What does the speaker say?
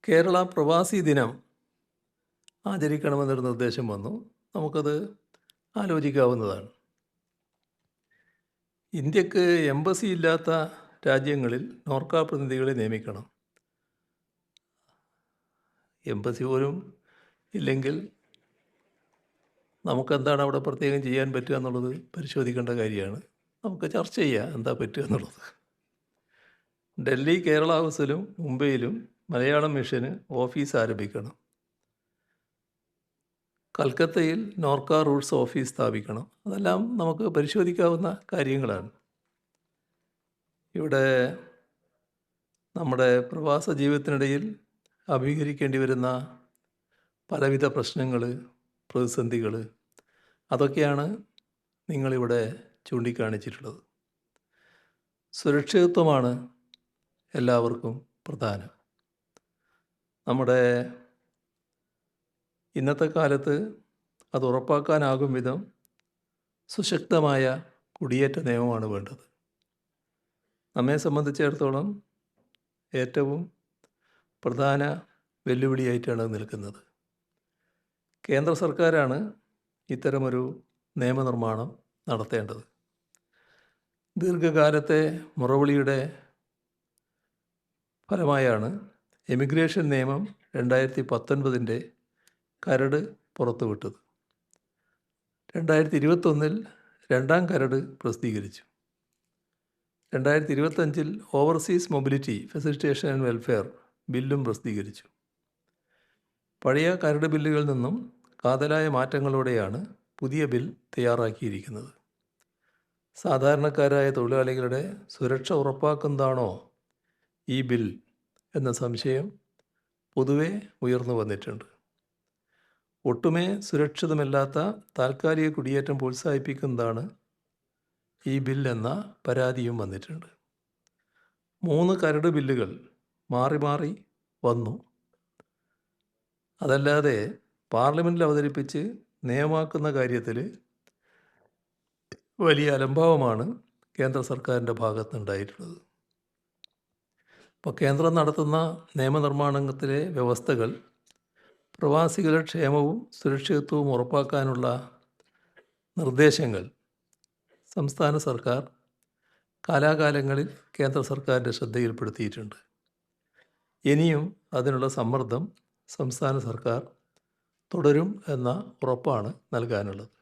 കേരള പ്രവാസി ദിനം ആചരിക്കണമെന്നൊരു നിർദ്ദേശം വന്നു. നമുക്കത് ആലോചിക്കാവുന്നതാണ്. ഇന്ത്യക്ക് എംബസി ഇല്ലാത്ത രാജ്യങ്ങളിൽ നോർക്ക പ്രതിനിധികളെ നിയമിക്കണം. എംബസി പോലും ഇല്ലെങ്കിൽ നമുക്കെന്താണ് അവിടെ പ്രത്യേകം ചെയ്യാൻ പറ്റുക എന്നുള്ളത് പരിശോധിക്കേണ്ട കാര്യമാണ്. നമുക്ക് ചർച്ച ചെയ്യാം എന്താ പറ്റുക എന്നുള്ളത്. ഡൽഹി കേരള ഹൗസിലും മുംബൈയിലും മലയാളം മിഷന് ഓഫീസ് ആരംഭിക്കണം. കൽക്കത്തയിൽ നോർക്ക റൂട്ട്സ് ഓഫീസ് സ്ഥാപിക്കണം. അതെല്ലാം നമുക്ക് പരിശോധിക്കാവുന്ന കാര്യങ്ങളാണ്. ഇവിടെ നമ്മുടെ പ്രവാസ ജീവിതത്തിനിടയിൽ അഭിമുഖീകരിക്കേണ്ടി വരുന്ന പലവിധ പ്രശ്നങ്ങൾ, പ്രതിസന്ധികൾ, അതൊക്കെയാണ് നിങ്ങളിവിടെ ചൂണ്ടിക്കാണിച്ചിട്ടുള്ളത്. സുരക്ഷിതത്വമാണ് എല്ലാവർക്കും പ്രധാനം. നമ്മുടെ ഇന്നത്തെ കാലത്ത് അത് ഉറപ്പാക്കാനാകും വിധം സുശക്തമായ കുടിയേറ്റ നിയമമാണ് വേണ്ടത്. നമ്മെ സംബന്ധിച്ചിടത്തോളം ഏറ്റവും പ്രധാന വെല്ലുവിളിയായിട്ടാണ് നിൽക്കുന്നത്. കേന്ദ്ര സർക്കാരാണ് ഇത്തരമൊരു നിയമനിർമ്മാണം നടത്തേണ്ടത്. ദീർഘകാലത്തെ മുറവിളിയുടെ ഫലമായാണ് എമിഗ്രേഷൻ നിയമം 2019 കരട് പുറത്തുവിട്ടത്. 2021 രണ്ടാം കരട് പ്രസിദ്ധീകരിച്ചു. 2025 overseas mobility facilitation and welfare ബില്ലും പ്രസിദ്ധീകരിച്ചു. പഴയ കരട് ബില്ലുകളിൽ നിന്നും കാതലായ മാറ്റങ്ങളോടെയാണ് പുതിയ ബിൽ തയ്യാറാക്കിയിരിക്കുന്നത്. സാധാരണക്കാരായ തൊഴിലാളികളുടെ സുരക്ഷ ഉറപ്പാക്കുന്നതാണോ ഈ ബിൽ എന്ന സംശയം പൊതുവെ ഉയർന്നു വന്നിട്ടുണ്ട്. ഒട്ടുമേ സുരക്ഷിതമല്ലാത്ത താൽക്കാലിക കുടിയേറ്റം പ്രോത്സാഹിപ്പിക്കുന്നതാണ് ഈ ബിൽ എന്ന പരാതിയും വന്നിട്ടുണ്ട്. 3 കരട് ബില്ലുകൾ മാറി മാറി വന്നു. അതല്ലാതെ പാർലമെൻറ്റിൽ അവതരിപ്പിച്ച് നിയമമാക്കുന്ന കാര്യത്തിൽ വലിയ അലംഭാവമാണ് കേന്ദ്ര സർക്കാരിൻ്റെ ഭാഗത്തുനിന്നുണ്ടായിട്ടുള്ളത്. ഇപ്പോൾ കേന്ദ്രം നടത്തുന്ന നിയമനിർമ്മാണത്തിലെ വ്യവസ്ഥകൾ പ്രവാസികളുടെ ക്ഷേമവും സുരക്ഷിതത്വവും ഉറപ്പാക്കാനുള്ള നിർദ്ദേശങ്ങൾ സംസ്ഥാന സർക്കാർ കാലാകാലങ്ങളിൽ കേന്ദ്ര സർക്കാരിൻ്റെ ശ്രദ്ധയിൽപ്പെടുത്തിയിട്ടുണ്ട്. ഇനിയും അതിനുള്ള സമ്മർദ്ദം സംസ്ഥാന സർക്കാർ തുടരും എന്ന ഉറപ്പാണ് നൽകാനുള്ളത്.